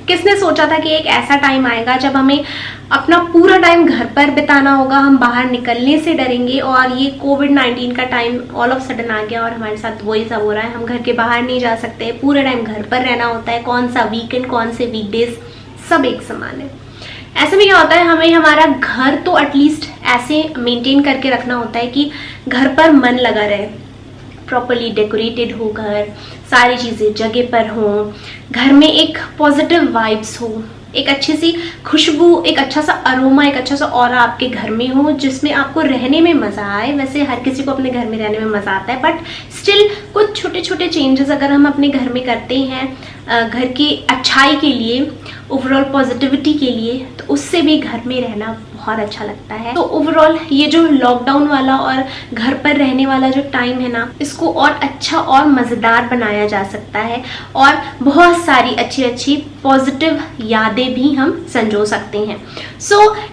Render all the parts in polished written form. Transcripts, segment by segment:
किसने सोचा था कि एक ऐसा टाइम आएगा जब हमें अपना पूरा टाइम घर पर बिताना होगा, हम बाहर निकलने से डरेंगे, और ये कोविड-19 का टाइम ऑल ऑफ सडन आ गया और हमारे साथ वही सब हो रहा है। हम घर के बाहर नहीं जा सकते, पूरा टाइम घर पर रहना होता है। कौन सा वीकेंड, कौन से वीकडेज, सब एक समान है। ऐसे में क्या होता है, हमें हमारा घर तो एटलीस्ट ऐसे मेंटेन करके रखना होता है कि घर पर मन लगा रहे, प्रॉपरली डेकोरेटेड हो घर, सारी चीज़ें जगह पर हों, घर में एक पॉजिटिव वाइब्स हो, एक अच्छी सी खुशबू, एक अच्छा सा अरोमा, एक अच्छा सा ऑरा आपके घर में हो जिसमें आपको रहने में मज़ा आए। वैसे हर किसी को अपने घर में रहने में मज़ा आता है, बट स्टिल कुछ छोटे छोटे चेंजेस अगर हम अपने घर में करते हैं घर की अच्छाई के लिए, ओवरऑल पॉजिटिविटी के लिए, तो उससे भी घर में रहना बहुत अच्छा लगता है। तो ओवरऑल ये जो लॉकडाउन वाला और घर पर रहने वाला जो टाइम है ना, इसको और अच्छा और मज़ेदार बनाया जा सकता है और बहुत सारी अच्छी अच्छी पॉजिटिव यादें भी हम संजो सकते हैं।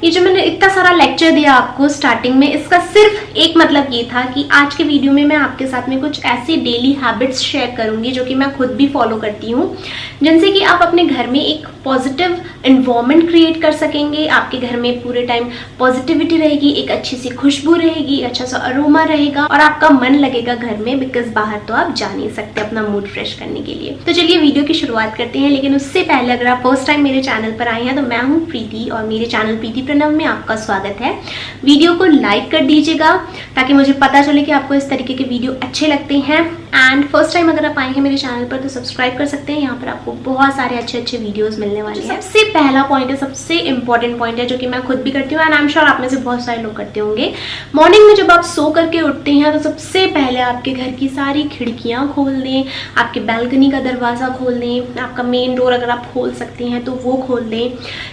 ये जो मैंने इतना सारा लेक्चर दिया आपको स्टार्टिंग में, इसका सिर्फ एक मतलब ये था कि आज के वीडियो में मैं आपके साथ में कुछ ऐसी डेली हैबिट्स शेयर करूंगी जो कि मैं खुद भी फॉलो करती हूँ, जिनसे कि आप अपने घर में एक पॉजिटिव एनवायरनमेंट क्रिएट कर सकेंगे। आपके घर में पूरे टाइम पॉजिटिविटी रहेगी, एक अच्छी सी खुशबू रहेगी, अच्छा सा अरोमा रहेगा और आपका मन लगेगा घर में, बिकॉज बाहर तो आप जा नहीं सकते अपना मूड फ्रेश करने के लिए। तो चलिए वीडियो की शुरुआत करते हैं, लेकिन उससे पहले अगर आप फर्स्ट टाइम मेरे चैनल पर आए हैं तो मैं हूँ प्रीति और मेरे चैनल प्रीति प्रणव में आपका स्वागत है। वीडियो को लाइक कर दीजिएगा ताकि मुझे पता चले कि आपको इस तरीके के वीडियो अच्छे लगते हैं। एंड फर्स्ट टाइम अगर आप आए हैं मेरे चैनल पर तो सब्सक्राइब कर सकते हैं, यहाँ पर आपको बहुत सारे अच्छे अच्छे वीडियोस मिलने वाले हैं। सबसे पहला पॉइंट है, सबसे इंपॉर्टेंट पॉइंट है, जो कि मैं खुद भी करती हूँ एंड आई एम श्योर आप में से बहुत सारे लोग करते होंगे। मॉर्निंग में जब आप सो करके उठते हैं तो सबसे पहले आपके घर की सारी खिड़कियाँ खोल दें, आपके बालकनी का दरवाज़ा खोल दें, आपका मेन डोर अगर आप खोल सकते हैं तो वो खोल दें।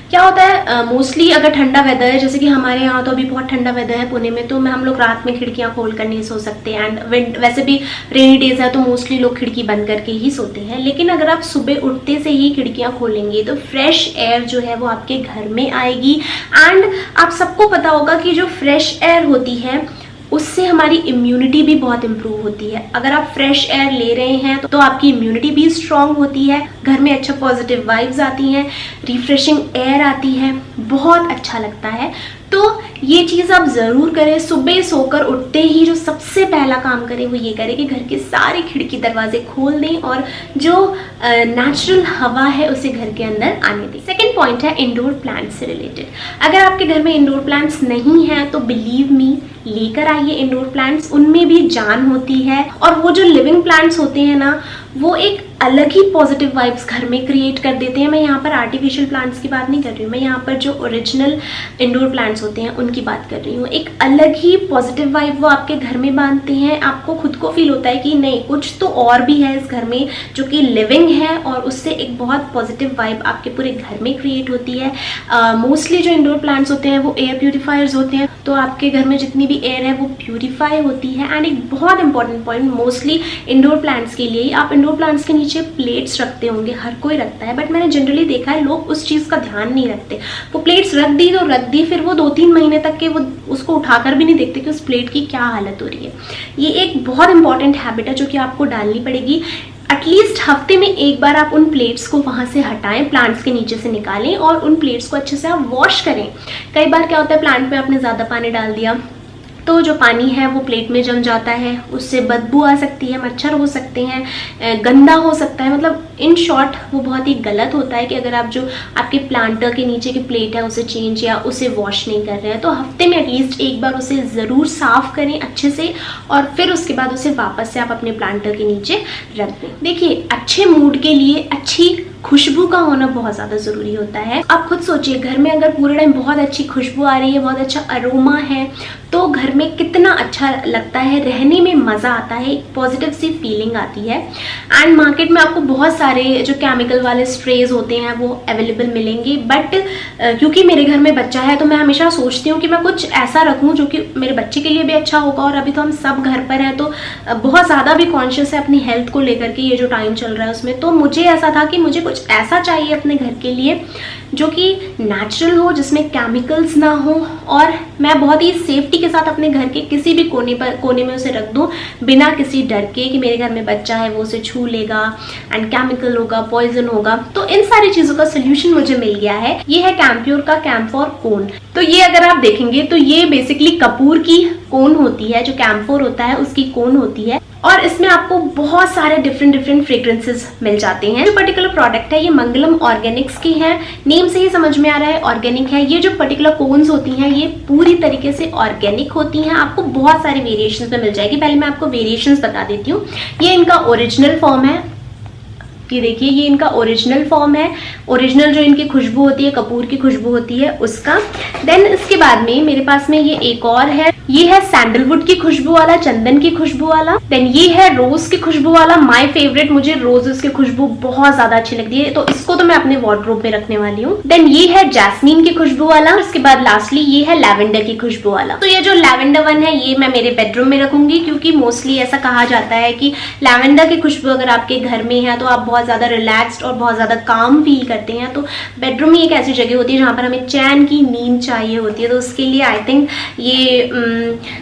क्या होता है मोस्टली अगर ठंडा वेदर है, जैसे कि हमारे यहाँ तो अभी बहुत ठंडा वेदर है पुणे में, तो हम लोग रात में खिड़कियाँ खोल कर नहीं सो सकते एंड वैसे भी रेनी डेज है तो मोस्टली लोग खिड़की बंद करके ही सोते हैं। लेकिन अगर आप सुबह उठते से ही खिड़कियाँ खोलेंगे तो फ्रेश एयर जो है वो आपके घर में आएगी। एंड आप सबको पता होगा कि जो फ्रेश एयर होती है उससे हमारी इम्यूनिटी भी बहुत इम्प्रूव होती है। अगर आप फ्रेश एयर ले रहे हैं तो आपकी इम्यूनिटी भी स्ट्रांग होती है, घर में अच्छा पॉजिटिव वाइब्स आती हैं, रिफ्रेशिंग एयर आती है, बहुत अच्छा लगता है। तो ये चीज़ आप ज़रूर करें। सुबह सोकर उठते ही जो सबसे पहला काम करें वो ये करें कि घर के सारे खिड़की दरवाजे खोल दें और जो नेचुरल हवा है उसे घर के अंदर आने दें। सेकंड पॉइंट है इंडोर प्लांट्स से रिलेटेड। अगर आपके घर में इंडोर प्लांट्स नहीं हैं तो बिलीव मी, लेकर आइए इंडोर प्लांट्स, उनमें भी जान होती है। और वो जो लिविंग प्लांट्स होते हैं ना, वो एक अलग ही पॉजिटिव वाइब्स घर में क्रिएट कर देते हैं। मैं यहाँ पर आर्टिफिशियल प्लांट्स की बात नहीं कर रही हूँ, मैं यहाँ पर जो ओरिजिनल इंडोर प्लांट्स होते हैं उनकी बात कर रही हूँ। एक अलग ही पॉजिटिव वाइब वो आपके घर में बांधते हैं। आपको खुद को फील होता है कि नहीं, कुछ तो और भी है इस घर में जो कि लिविंग है, और उससे एक बहुत पॉजिटिव वाइब आपके पूरे घर में क्रिएट होती है। मोस्टली जो इंडोर प्लांट्स होते हैं वो एयर प्यूरिफायर्स होते हैं, तो आपके घर में जितनी भी एयर है वो प्यूरिफाई होती है। एंड एक बहुत important point, mostly indoor plants के लिए आप इंडोर प्लांट्स के नीचे प्लेट्स रखते होंगे, हर कोई रखता है, बट मैंने जनरली देखा है लोग उस चीज़ का ध्यान नहीं रखते। वो प्लेट्स रख दी तो रख दी, फिर वो 2-3 महीने तक के वो उसको उठाकर भी नहीं देखते कि उस प्लेट की क्या हालत हो रही है। ये एक बहुत इंपॉर्टेंट हैबिट है जो कि आपको डालनी पड़ेगी। एटलीस्ट हफ्ते में एक बार आप उन प्लेट्स को वहाँ से हटाएं, प्लांट्स के नीचे से निकालें और उन प्लेट्स को अच्छे से आप वॉश करें। कई बार क्या होता है, प्लांट में आपने ज़्यादा पानी डाल दिया तो जो पानी है वो प्लेट में जम जाता है, उससे बदबू आ सकती है, मच्छर हो सकते हैं, गंदा हो सकता है। मतलब इन शॉर्ट वो बहुत ही गलत होता है कि अगर आप जो आपके प्लांटर के नीचे की प्लेट है उसे चेंज या उसे वॉश नहीं कर रहे हैं तो हफ्ते में एटलीस्ट एक बार उसे ज़रूर साफ़ करें अच्छे से, और फिर उसके बाद उसे वापस से आप अपने प्लांटर के नीचे रख दें। देखिए, अच्छे मूड के लिए अच्छी खुशबू का होना बहुत ज़्यादा ज़रूरी होता है। आप खुद सोचिए, घर में अगर पूरे टाइम बहुत अच्छी खुशबू आ रही है, बहुत अच्छा अरोमा है, तो घर में कितना अच्छा लगता है, रहने में मज़ा आता है, एक पॉजिटिव सी फीलिंग आती है। एंड मार्केट में आपको बहुत सारे जो केमिकल वाले स्प्रेज होते हैं वो अवेलेबल मिलेंगे, बट क्योंकि मेरे घर में बच्चा है तो मैं हमेशा सोचती हूँ कि मैं कुछ ऐसा रखूँ जो कि मेरे बच्चे के लिए भी अच्छा होगा। और अभी तो हम सब घर पर हैं तो बहुत ज़्यादा भी कॉन्शियस है अपनी हेल्थ को लेकर के, ये जो टाइम चल रहा है उसमें, तो मुझे ऐसा था कि मुझे कुछ कुछ ऐसा चाहिए अपने घर के लिए जो कि नेचुरल हो, जिसमें केमिकल्स ना हो, और मैं बहुत ही सेफ्टी के साथ अपने घर के किसी भी कोने में उसे रख दूं बिना किसी डर के कि मेरे घर में बच्चा है वो उसे छू लेगा एंड केमिकल होगा, पॉइजन होगा। तो इन सारी चीजों का सोल्यूशन मुझे मिल गया है। ये है कैंप्योर का कैम्फोर कोन। तो ये अगर आप देखेंगे तो ये बेसिकली कपूर की कोन होती है, जो कैम्फोर होता है उसकी कोन होती है, और इसमें आपको बहुत सारे डिफरेंट फ्रेग्रेंसेस मिल जाते हैं। जो पर्टिकुलर प्रोडक्ट है ये मंगलम ऑर्गेनिक्स की है, नेम से ही समझ में आ रहा है ऑर्गेनिक है। ये जो पर्टिकुलर कोन्स होती हैं ये पूरी तरीके से ऑर्गेनिक होती हैं। आपको बहुत सारे वेरिएशंस में मिल जाएगी। पहले मैं आपको वेरिएशंस बता देती हूँ। ये इनका ओरिजिनल फॉर्म है, ये देखिए ये इनका ओरिजिनल फॉर्म है। ओरिजिनल जो इनकी खुशबू होती है, कपूर की खुशबू होती है उसका। देन इसके बाद में मेरे पास में ये एक और है, ये है सैंडलवुड की खुशबू वाला, चंदन की खुशबू वाला। देन ये है रोज की खुशबू वाला, माय फेवरेट, मुझे रोजेस की खुशबू बहुत ज्यादा अच्छी लगती है, तो इसको तो मैं अपने वार्डरोब में रखने वाली हूँ। देन ये है जैस्मीन की खुशबू वाला। उसके बाद लास्टली ये है लैवेंडर की खुशबू वाला। तो ये जो लैवेंडर वन है ये मैं मेरे बेडरूम में रखूंगी, क्योंकि मोस्टली ऐसा कहा जाता है कि लैवेंडर की खुशबू अगर आपके घर में है तो आप बहुत ज्यादा रिलैक्स्ड और बहुत ज्यादा काम फील करते हैं। तो बेडरूम ही एक ऐसी जगह होती है जहां पर हमें चैन की नींद चाहिए होती है, तो उसके लिए आई थिंक ये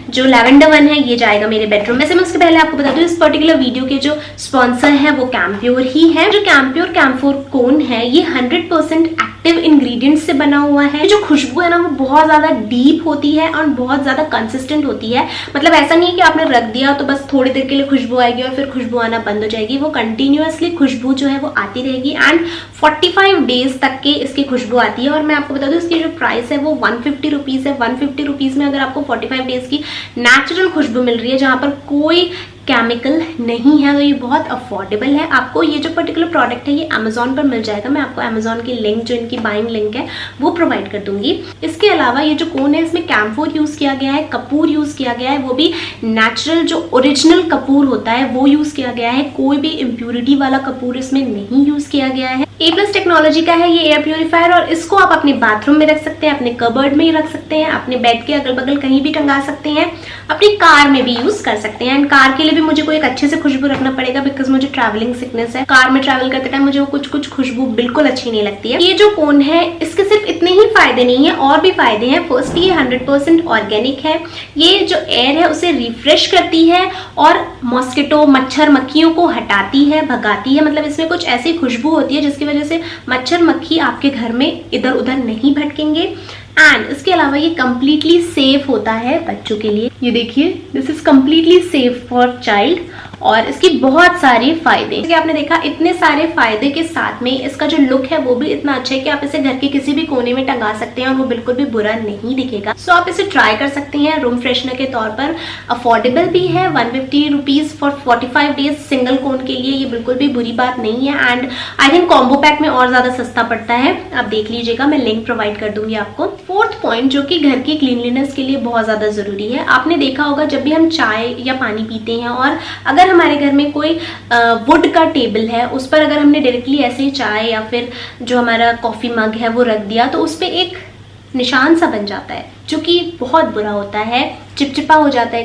जो लैवेंडर वन है ये जाएगा मेरे बेडरूम। वैसे मैं उसके पहले आपको बता दूं इस पर्टिकुलर वीडियो के जो स्पॉन्सर है वो कैंप्योर ही है। जो कैंप्योर कैम्फोर कोन है ये 100% एक्टिव इंग्रेडिएंट्स से बना हुआ है। जो खुशबू है ना वो बहुत ज्यादा डीप होती है और बहुत ज्यादा कंसिस्टेंट होती है। मतलब ऐसा नहीं है कि आपने रख दिया तो बस थोड़ी देर के लिए खुशबू आएगी और फिर खुशबू आना बंद हो जाएगी। वो कंटिन्यूअसली खुशबू जो है वो आती रहेगी एंड 45 डेज तक के इसकी खुशबू आती है। और मैं आपको बता दूं इसकी जो प्राइस है वो 150 रुपीज है। 150 रुपीज में अगर आपको 45 डेज की नेचुरल खुशबू मिल रही है जहां पर कोई केमिकल नहीं है, तो ये बहुत अफोर्डेबल है। आपको ये जो पर्टिकुलर प्रोडक्ट है ये अमेजोन पर मिल जाएगा। मैं आपको अमेजोन की लिंक, जो इनकी बाइंग लिंक है वो प्रोवाइड कर दूंगी। इसके अलावा ये जो कोन है इसमें कैम्फोर यूज किया गया है, कपूर यूज किया गया है, वो भी नेचुरल जो ओरिजिनल कपूर होता है वो यूज किया गया है। कोई भी इम्प्यूरिटी वाला कपूर इसमें नहीं यूज किया गया है। A+ टेक्नोलॉजी का है ये एयर प्यूरिफायर, और इसको आप अपने बाथरूम में रख सकते हैं, अपने कबर्ड में ही रख सकते हैं, अपने बेड के अगल बगल कहीं भी टंगा सकते हैं, अपनी कार में भी यूज कर सकते हैं। एंड कार के लिए भी मुझे कोई एक अच्छे से खुशबू रखना पड़ेगा, बिकॉज मुझे ट्रैवलिंग सिकनेस है। कार में ट्रैवल करते टाइम मुझे वो कुछ खुशबू बिल्कुल अच्छी नहीं लगती है। ये जो कोन है इसके सिर्फ इतने ही फायदे नहीं है, और भी फायदे हैं। फर्स्ट ये 100% ऑर्गेनिक है। ये जो एयर है उसे रिफ्रेश करती है और मॉस्किटो, मच्छर मक्खियों को हटाती है, भगाती है। मतलब इसमें कुछ ऐसी खुशबू होती है जिसकी वजह से मच्छर मक्खी आपके घर में इधर उधर नहीं भटकेंगे। एंड इसके अलावा ये कंप्लीटली सेफ होता है बच्चों के लिए। ये देखिए, this is completely safe for child, और इसकी बहुत सारे फायदे। जैसे आपने देखा इतने सारे फायदे के साथ में इसका जो लुक है वो भी इतना अच्छा है कि आप इसे घर के किसी भी कोने में टंगा सकते हैं और वो बिल्कुल भी बुरा नहीं दिखेगा। सो आप इसे ट्राई कर सकते हैं रूम फ्रेशनर के तौर पर। अफोर्डेबल भी है, 150 रुपीज फॉर 45 डेज सिंगल कोन के लिए, ये बिल्कुल भी बुरी बात नहीं है। And I think combo pack में और ज्यादा सस्ता पड़ता है, आप देख लीजिएगा, मैं लिंक प्रोवाइड कर दूंगी आपको। फोर्थ पॉइंट जो कि घर की क्लीनलीनेस के लिए बहुत ज्यादा जरूरी है। आपने देखा होगा जब भी हम चाय या पानी पीते हैं और अगर हमारे घर में कोई वुड का टेबल है, उस पर अगर हमने डायरेक्टली ऐसे ही चाय या फिर जो हमारा कॉफी मग है वो रख दिया तो उस पर एक निशान सा बन जाता है, जो कि बहुत बुरा होता है, चिपचिपा हो जाता है।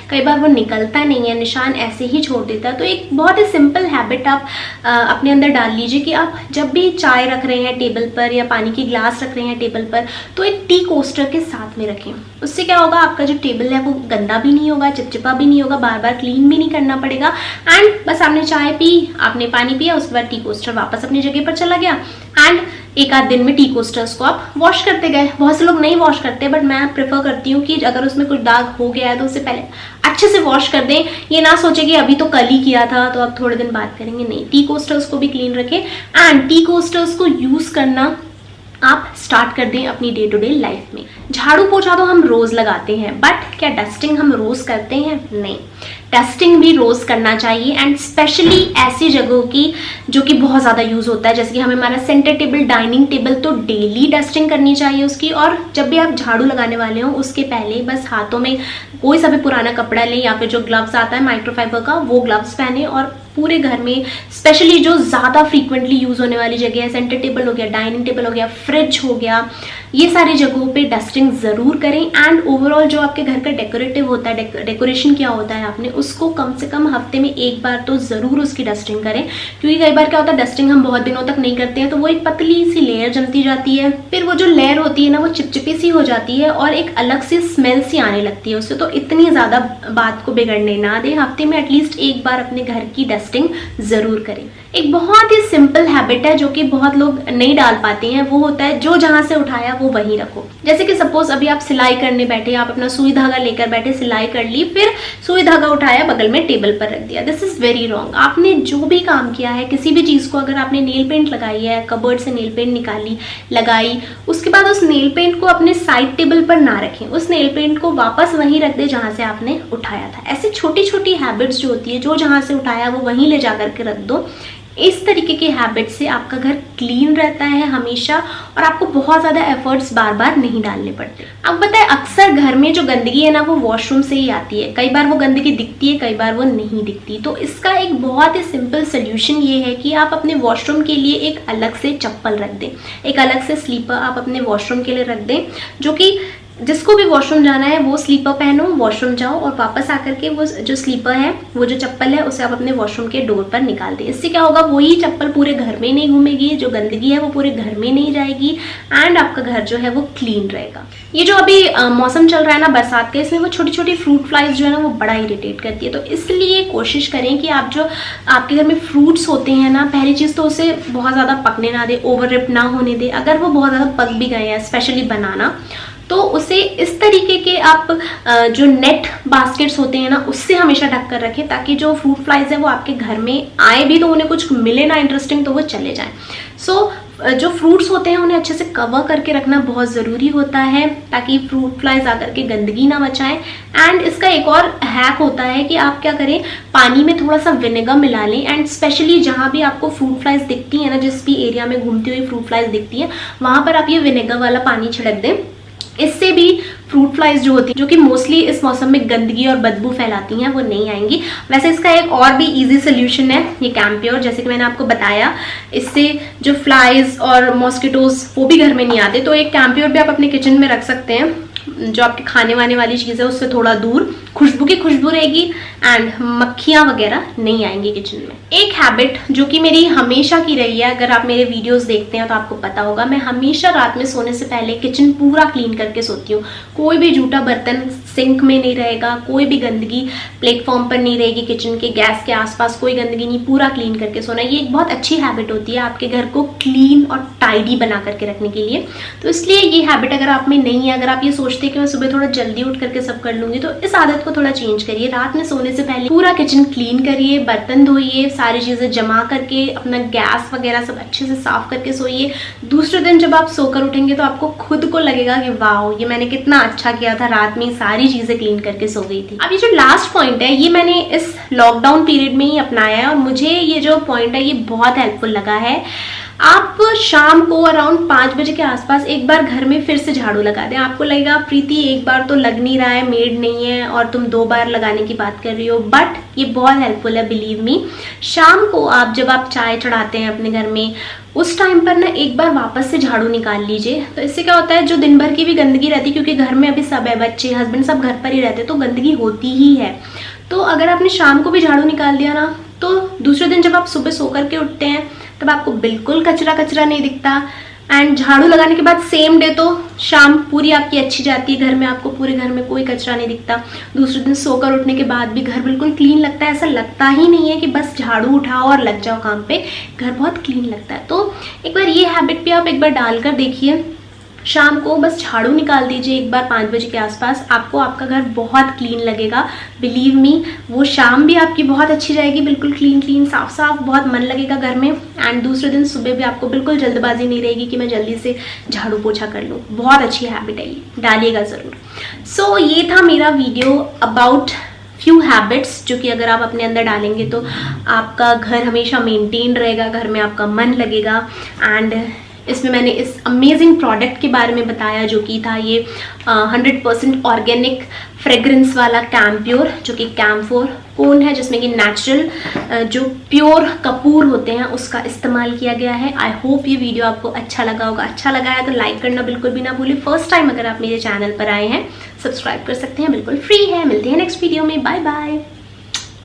कई बार वो निकलता नहीं है, निशान ऐसे ही छोड़ देता है। तो एक बहुत ही सिंपल हैबिट आप अपने अंदर डाल लीजिए कि आप जब भी चाय रख रहे हैं टेबल पर या पानी की ग्लास रख रहे हैं टेबल पर, तो एक टी कोस्टर के साथ में रखें। उससे क्या होगा, आपका जो टेबल है वो गंदा भी नहीं होगा, चिपचिपा भी नहीं होगा, बार बार क्लीन भी नहीं करना पड़ेगा। एंड बस आपने चाय पी, आपने पानी पिया, उसके बाद टी कोस्टर वापस अपनी जगह पर चला गया। एंड एक आध दिन में टी कोस्टर्स को आप वॉश करते गए। बहुत से लोग नहीं वॉश करते, बट मैं प्रेफर करती हूँ कि अगर उसमें कुछ दाग हो गया है तो उससे पहले अच्छे से वॉश कर दें। ये ना सोचे कि अभी तो कल ही किया था तो अब थोड़े दिन बाद करेंगे, नहीं, टी कोस्टर्स को भी क्लीन रखें। एंड टी कोस्टर्स को यूज करना आप स्टार्ट कर दें अपनी डे टू डे लाइफ में। झाड़ू पोछा तो हम रोज लगाते हैं, बट क्या डस्टिंग हम रोज करते हैं? नहीं, डस्टिंग भी रोज करना चाहिए। एंड स्पेशली ऐसी जगहों की जो कि बहुत ज्यादा यूज होता है, जैसे कि हमें हमारा सेंटर टेबल, डाइनिंग टेबल, तो डेली डस्टिंग करनी चाहिए उसकी। और जब भी आप झाड़ू लगाने वाले हो उसके पहले बस हाथों में कोई सा भी पुराना कपड़ा लें या फिर जो ग्लव्स आता है माइक्रोफाइबर का, वो ग्लव्स पहने और पूरे घर में, स्पेशली जो ज़्यादा फ्रीक्वेंटली यूज़ होने वाली जगह है, सेंटर टेबल हो गया, डाइनिंग टेबल हो गया, फ्रिज हो गया, ये सारी जगहों पे डस्टिंग ज़रूर करें। एंड ओवरऑल जो आपके घर का डेकोरेटिव होता है, डेकोरेशन किया होता है आपने, उसको कम से कम हफ्ते में एक बार तो ज़रूर उसकी डस्टिंग करें, क्योंकि कई बार क्या होता है डस्टिंग हम बहुत दिनों तक नहीं करते हैं तो वो एक पतली सी लेयर जमती जाती है, फिर वो जो लेयर होती है ना वो चिपचिपी सी हो जाती है और एक अलग सी स्मेल सी आने लगती है उससे। तो इतनी ज़्यादा बात को बिगड़ने ना दें, हफ्ते में एटलीस्ट एक बार अपने घर की डस्टिंग ज़रूर करें। एक बहुत ही सिंपल हैबिट है जो कि बहुत लोग नहीं डाल पाते हैं, वो होता है जो जहां से उठाया वो वहीं रखो। जैसे कि सपोज अभी आप सिलाई करने बैठे, आप अपना सुई धागा लेकर बैठे, सिलाई कर ली, फिर सुई धागा उठाया बगल में टेबल पर रख दिया। This is very wrong. आपने जो भी काम किया है, किसी भी चीज को, अगर आपने नेल पेंट लगाई है, कबर्ड से नेल पेंट निकाली, लगाई, उसके बाद उस नेल पेंट को अपने साइड टेबल पर ना रखें, उस नेल पेंट को वापस वहीं रख दे जहां से आपने उठाया था। ऐसी छोटी छोटी हैबिट्स जो होती है, जो जहां से उठाया वो वहीं ले जाकर के रख दो। इस तरीके की हैबिट से आपका घर क्लीन रहता है हमेशा और आपको बहुत ज़्यादा एफर्ट्स बार बार नहीं डालने पड़ते। अब बताएं, अक्सर घर में जो गंदगी है ना वो वॉशरूम से ही आती है। कई बार वो गंदगी दिखती है, कई बार वो नहीं दिखती। तो इसका एक बहुत ही सिंपल सोल्यूशन ये है कि आप अपने वॉशरूम के लिए एक अलग से चप्पल रख दें, एक अलग से स्लीपर आप अपने वॉशरूम के लिए रख दें, जो कि जिसको भी वॉशरूम जाना है वो स्लीपर पहनो, वॉशरूम जाओ और वापस आकर के वो जो स्लीपर है, वो जो चप्पल है, उसे आप अपने वॉशरूम के डोर पर निकाल दें। इससे क्या होगा, वही चप्पल पूरे घर में नहीं घूमेगी, जो गंदगी है वो पूरे घर में नहीं जाएगी एंड आपका घर जो है वो क्लीन रहेगा। ये जो अभी मौसम चल रहा है ना बरसात का, इसमें वो छोटी छोटी फ्रूट फ्लाइज जो है ना वो बड़ा इरिटेट करती है। तो इसलिए कोशिश करें कि आप जो आपके घर में फ्रूट्स होते हैं ना, पहली चीज़ तो उसे बहुत ज़्यादा पकने ना दे, ओवर रिप ना होने दे। अगर वो बहुत ज़्यादा पक भी गए हैं, स्पेशली बनाना, तो उसे इस तरीके के आप जो नेट बास्केट्स होते हैं ना उससे हमेशा ढक कर रखें, ताकि जो फ्रूट फ्लाइज है वो आपके घर में आए भी तो उन्हें कुछ मिले ना इंटरेस्टिंग, तो वो चले जाएं। सो जो फ्रूट्स होते हैं उन्हें अच्छे से कवर करके रखना बहुत ज़रूरी होता है, ताकि फ्रूट फ्लाइज आकर के गंदगी ना मचाएं। एंड इसका एक और हैक होता है कि आप क्या करें, पानी में थोड़ा सा विनेगर मिला लें एंड स्पेशली जहाँ भी आपको फ्रूट फ्लाइज दिखती है ना, जिस भी एरिया में घूमती हुई फ्रूट फ्लाइज दिखती है, वहाँ पर आप ये विनेगर वाला पानी छिड़क दें। इससे भी फ्रूट फ्लाइज जो होती है, जो कि मोस्टली इस मौसम में गंदगी और बदबू फैलाती हैं, वो नहीं आएंगी। वैसे इसका एक और भी इजी सोल्यूशन है, ये कैंप्योर, जैसे कि मैंने आपको बताया, इससे जो फ्लाइज और मॉस्किटोज वो भी घर में नहीं आते। तो एक कैंप्योर भी आप अपने किचन में रख सकते हैं, जो आपके खाने वाने वाली चीज़ है उससे थोड़ा दूर, खुशबू की खुशबू रहेगी एंड मक्खियाँ वगैरह नहीं आएंगी किचन में। एक हैबिट जो कि मेरी हमेशा की रही है, अगर आप मेरे वीडियोस देखते हैं तो आपको पता होगा, मैं हमेशा रात में सोने से पहले किचन पूरा क्लीन करके सोती हूँ। कोई भी जूठा बर्तन सिंक में नहीं रहेगा, कोई भी गंदगी प्लेटफॉर्म पर नहीं रहेगी, किचन के गैस के आसपास कोई गंदगी नहीं, पूरा क्लीन करके सोना। ये एक बहुत अच्छी हैबिट होती है आपके घर को क्लीन और टाइडी बना करके रखने के लिए। तो इसलिए ये हैबिट अगर आप में नहीं है, अगर आप ये सोचते हैं कि मैं सुबह थोड़ा जल्दी उठ करके सब कर लूंगी, तो इस आदत को थोड़ा चेंज करिए। रात में सोने से पहले पूरा किचन क्लीन करिए, बर्तन धोइए, सारी चीजें जमा करके अपना गैस वगैरह सब अच्छे से साफ करके सोइए। दूसरे दिन जब आप सोकर उठेंगे तो आपको खुद को लगेगा कि वाह, ये मैंने कितना अच्छा किया था, रात में सारी चीजें क्लीन करके सो गई थी। अब ये जो लास्ट पॉइंट है, ये मैंने इस लॉकडाउन पीरियड में ही अपनाया है और मुझे ये जो पॉइंट है ये बहुत हेल्पफुल लगा है। आप शाम को अराउंड 5 बजे के आसपास एक बार घर में फिर से झाड़ू लगा दें। आपको लगेगा प्रीति एक बार तो लग नहीं रहा है, मेड नहीं है और तुम 2 बार लगाने की बात कर रही हो, बट ये बहुत हेल्पफुल है, बिलीव मी। शाम को आप जब आप चाय चढ़ाते हैं अपने घर में, उस टाइम पर ना एक बार वापस से झाड़ू निकाल लीजिए। तो इससे क्या होता है, जो दिन भर की भी गंदगी रहती है, क्योंकि घर में अभी सब है, बच्चे, हस्बैंड सब घर पर ही रहते, तो गंदगी होती ही है। तो अगर आपने शाम को भी झाड़ू निकाल दिया ना, तो दूसरे दिन जब आप सुबह सो करके उठते हैं तब आपको बिल्कुल कचरा कचरा नहीं दिखता। एंड झाड़ू लगाने के बाद सेम डे तो शाम पूरी आपकी अच्छी जाती है घर में, आपको पूरे घर में कोई कचरा नहीं दिखता। दूसरे दिन सोकर उठने के बाद भी घर बिल्कुल क्लीन लगता है। ऐसा लगता ही नहीं है कि बस झाड़ू उठाओ और लग जाओ काम पे, घर बहुत क्लीन लगता है। तो एक बार ये हैबिट भी आप एक बार डालकर देखिए। शाम को बस झाड़ू निकाल दीजिए एक बार 5 बजे के आसपास, आपको आपका घर बहुत क्लीन लगेगा, बिलीव मी। वो शाम भी आपकी बहुत अच्छी जाएगी, बिल्कुल क्लीन क्लीन साफ साफ, बहुत मन लगेगा घर में। एंड दूसरे दिन सुबह भी आपको बिल्कुल जल्दबाजी नहीं रहेगी कि मैं जल्दी से झाड़ू पोछा कर लूँ। बहुत अच्छी हैबिट है ये, डालिएगा ज़रूर। सो ये था मेरा वीडियो अबाउट फ्यू हैबिट्स, जो कि अगर आप अपने अंदर डालेंगे तो आपका घर हमेशा मेंटेन रहेगा, घर में आपका मन लगेगा। एंड इसमें मैंने इस अमेजिंग प्रोडक्ट के बारे में बताया जो कि था ये 100% ऑर्गेनिक फ्रेग्रेंस वाला कैम्प्योर, जो कि कैम्फोर कोन है, जिसमें कि नेचुरल जो प्योर कपूर होते हैं उसका इस्तेमाल किया गया है। आई होप ये वीडियो आपको अच्छा लगा होगा। अच्छा लगा है तो लाइक करना बिल्कुल भी ना भूलिए। फर्स्ट टाइम अगर आप मेरे चैनल पर आए हैं, सब्सक्राइब कर सकते हैं, बिल्कुल फ्री है। मिलते हैं नेक्स्ट वीडियो में, बाय बाय।